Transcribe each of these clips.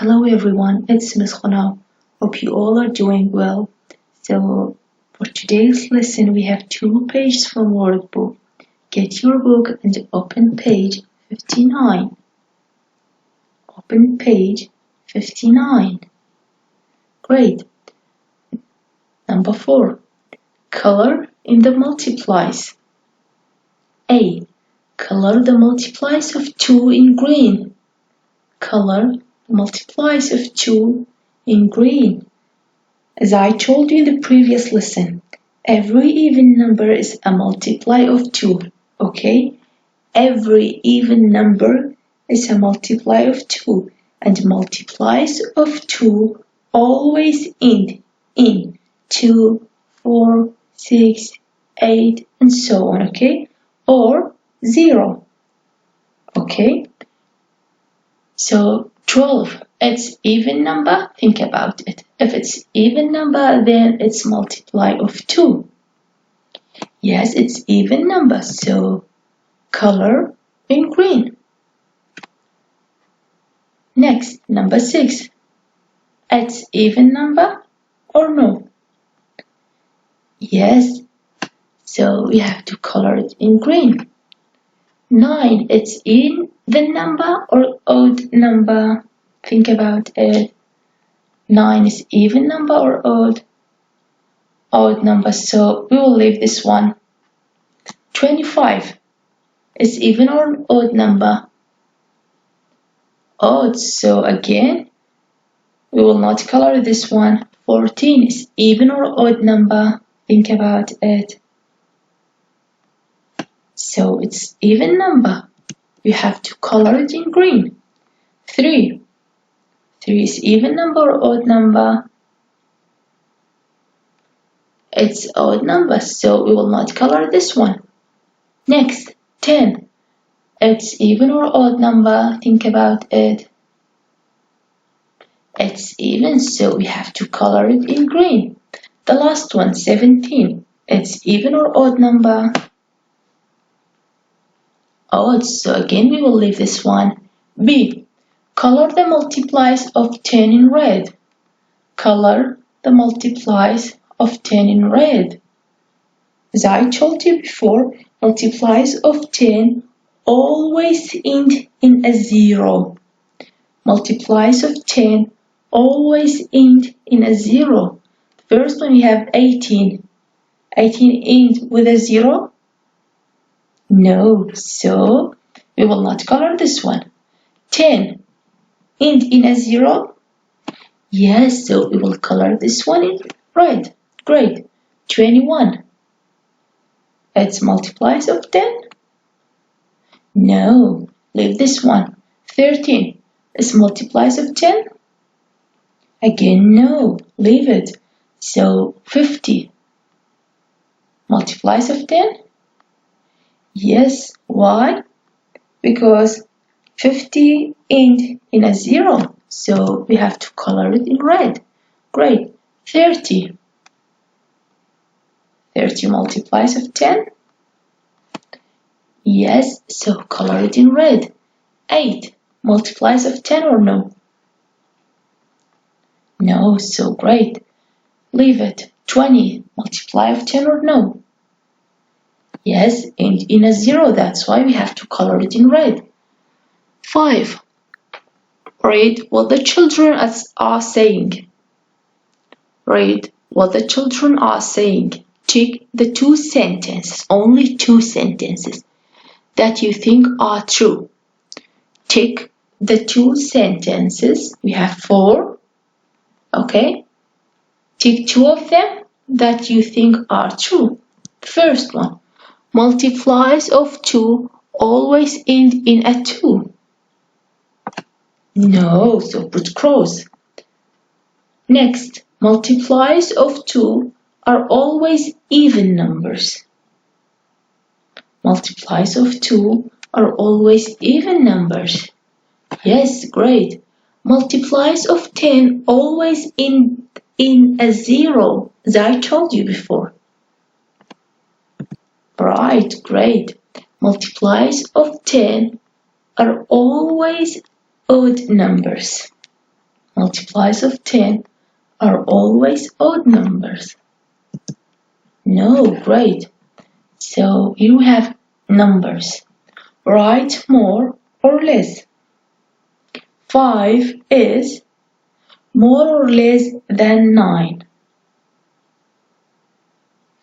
Hello everyone, it's Miss Khana. Hope you all are doing well. So for today's lesson we have 2 pages from workbook. Get your book and open page 59. Open page 59. Great. Number 4. Color in the multiplies. A. Color the multiplies of 2 in green. Color multiplies of 2 in green. As I told you in the previous lesson, every even number is a multiply of 2, okay? Every even number is a multiply of 2, and multiplies of 2 always end in 2, 4, 6, 8, and so on, okay? Or 0, okay? So 12, it's even number, think about it. If it's even number, then it's multiply of 2. Yes, it's even number, so color in green. Next, number 6, it's even number or no? Yes, so we have to color it in green. 9, it's even number or odd number? Think about it. 9 is even number or odd? Odd number, so we will leave this one. 25 is even or odd number? Odd, so again we will not color this one. 14 is even or odd number? Think about it. So it's even number. We have to color it in green. 3 is even number or odd number? It's odd number, so we will not color this one. Next, 10. It's even or odd number? Think about it. It's even, so we have to color it in green. The last one, 17. It's even or odd number? Odd, so again we will leave this one. B. Color the multiplies of 10 in red. Color the multiplies of 10 in red. As I told you before, multiplies of 10 always end in a 0. Multiplies of 10 always end in a 0. First one we have 18. 18 ends with a 0? No, so we will not color this one. 10 end in a 0? Yes, so we will color this one in red. Great. 21. It's multiplies of 10? No, leave this one. 13 is multiplies of 10? Again, no, leave it. So 50 multiplies of 10? Yes, why? Because 50 end in a 0, so we have to color it in red. Great. 30 multiplies of 10? Yes, so color it in red. 8 multiplies of 10 or no? No, so great. Leave it. 20 multiply of 10 or no? Yes, and in a 0, that's why we have to color it in red. 5. Read what the children are saying. Read what the children are saying. Check the 2 sentences, only 2 sentences that you think are true. Tick the 2 sentences. We have 4. Okay? Tick 2 of them that you think are true. First one. Multiplies of 2 always end in a 2. No, so put cross. Next, multiplies of 2 are always even numbers. Multiplies of 2 are always even numbers. Yes, great. Multiplies of 10 always end in a 0, as I told you before. Right, great. Multiplies of 10 are always odd numbers. multiplies of 10 are always odd numbers? No, great. So you have numbers. Write more or less. 5 is more or less than 9.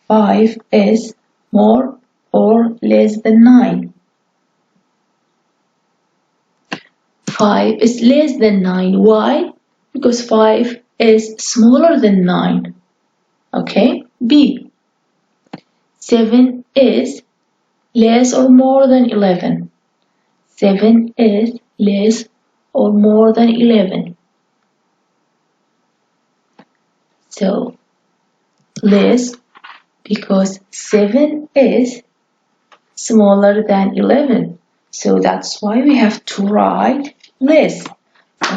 5 is more or less than 9. 5 is less than 9. Why? Because 5 is smaller than 9. Okay? B. 7 is less or more than 11. 7 is less or more than 11. So, less because 7 is smaller than 11. So that's why we have to write less.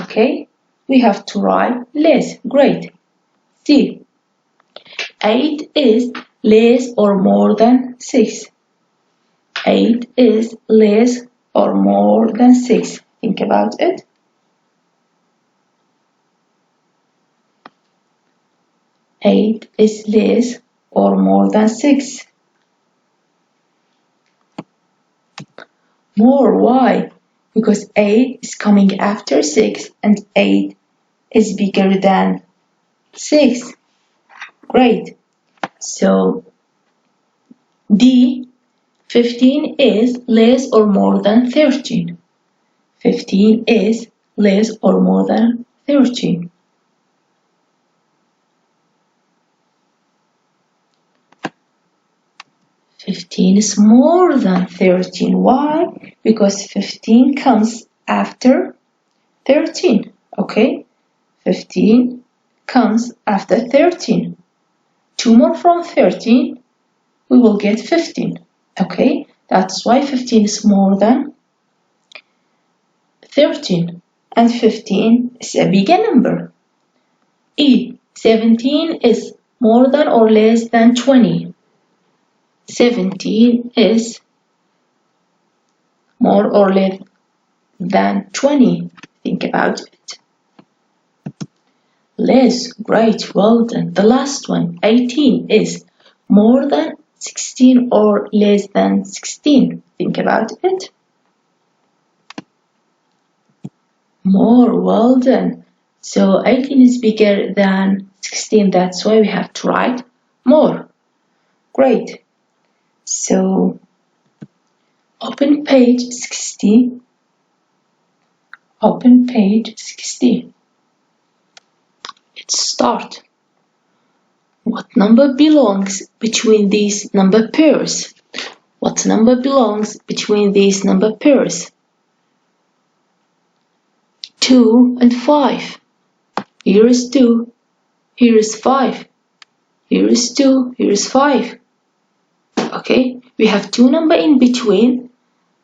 Okay? We have to write less. Great. C. 8 is less or more than 6. 8 is less or more than 6. Think about it. 8 is less or more than 6. More, why? Because 8 is coming after 6 and 8 is bigger than 6. Great. So D. 15 is less or more than 13. 15 is less or more than 13. Fifteen is more than 13. Why? Because 15 comes after 13. Okay? 15 comes after 13. 2 more from 13, we will get 15. Okay? That's why 15 is more than 13. And 15 is a bigger number. E. 17 is more than or less than 20. 17 is more or less than 20. Think about it. Less, great, well done. The last one, 18 is more than 16 or less than 16. Think about it. More, well done. So 18 is bigger than 16. That's why we have to write more. Great. So open page 60. Open page 60. Let's start. What number belongs between these number pairs? What number belongs between these number pairs? 2 and 5. Here is 2. Here is 5. Here is 2. Here is 5. Okay, we have 2 numbers in between,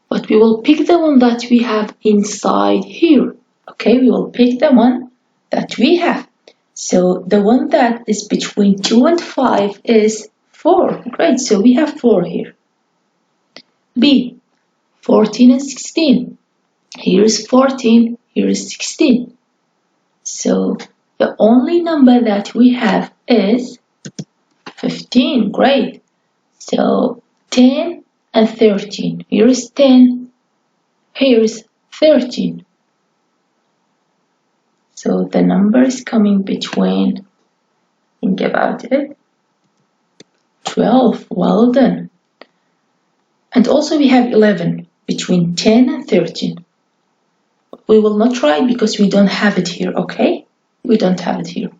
but we will pick the one that we have inside here. Okay, we will pick the one that we have. So the one that is between 2 and 5 is 4. Great, so we have 4 here. B. 14 and 16. Here is 14, here is 16. So the only number that we have is 15. Great. So 10 and 13. Here is 10, here is 13. So the number is coming between, think about it, 12. Well done. And also we have 11 between 10 and 13. We will not try it because we don't have it here, okay? We don't have it here.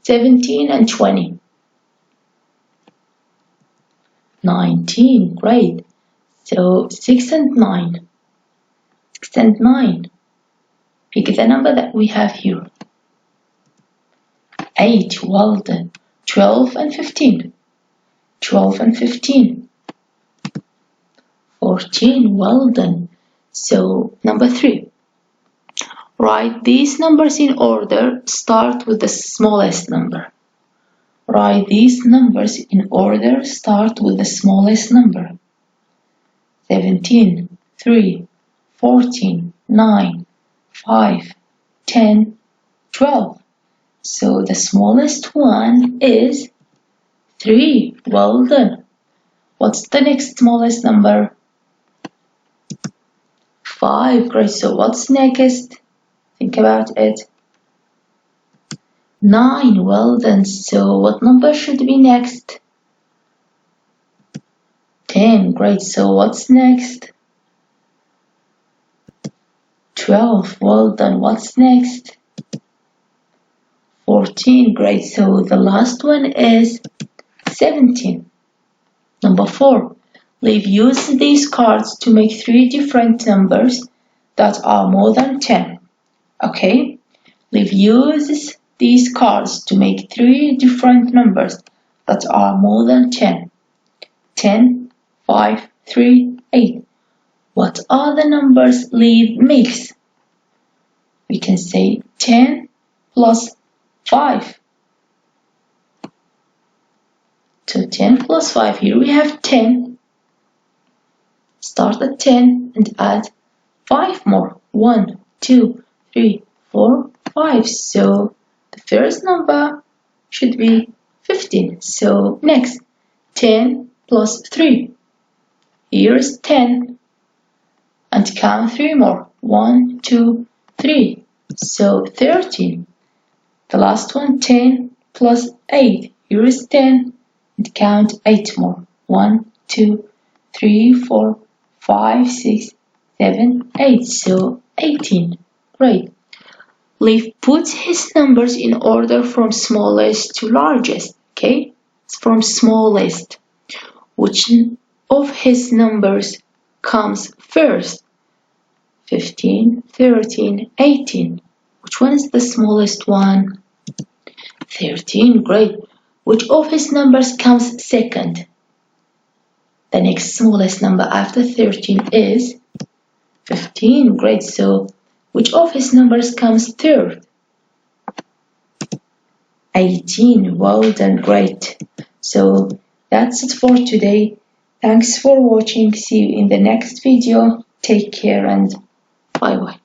17 and 20. 19, great. So 6 and 9. 6 and 9. Pick the number that we have here. 8, well done. 12 and 15. 12 and 15. 14, well done. So number 3. Write these numbers in order. Start with the smallest number. Write these numbers in order. Start with the smallest number. 17, 3, 14, 9, 5, 10, 12. So the smallest one is 3. Well done. What's the next smallest number? 5. Great. So what's next? Think about it. 9. Well done. So what number should be next? 10. Great. So what's next? 12. Well done. What's next? 14. Great. So the last one is 17. Number 4. We've used these cards to make 3 different numbers that are more than 10. Okay? We've used these cards to make 3 different numbers that are more than 10. 10, 5, 3, 8. What are the numbers Liv makes? We can say 10 plus 5. So 10 plus 5, here we have 10. Start at 10 and add 5 more. 1, 2, 3, 4, 5. So the first number should be 15. So next, 10 plus 3. Here's 10. And count 3 more. 1, 2, 3. So 13. The last one, 10 plus 8. Here is 10. And count 8 more. 1, 2, 3, 4, 5, 6, 7, 8. So 18. Great. Liv puts his numbers in order from smallest to largest. Okay? From smallest. Which of his numbers comes first? 15, 13, 18. Which one is the smallest one? 13. Great. Which of his numbers comes second? The next smallest number after 13 is 15. Great. So which of his numbers comes third? 18. Well done. Great. So that's it for today. Thanks for watching. See you in the next video. Take care and bye bye.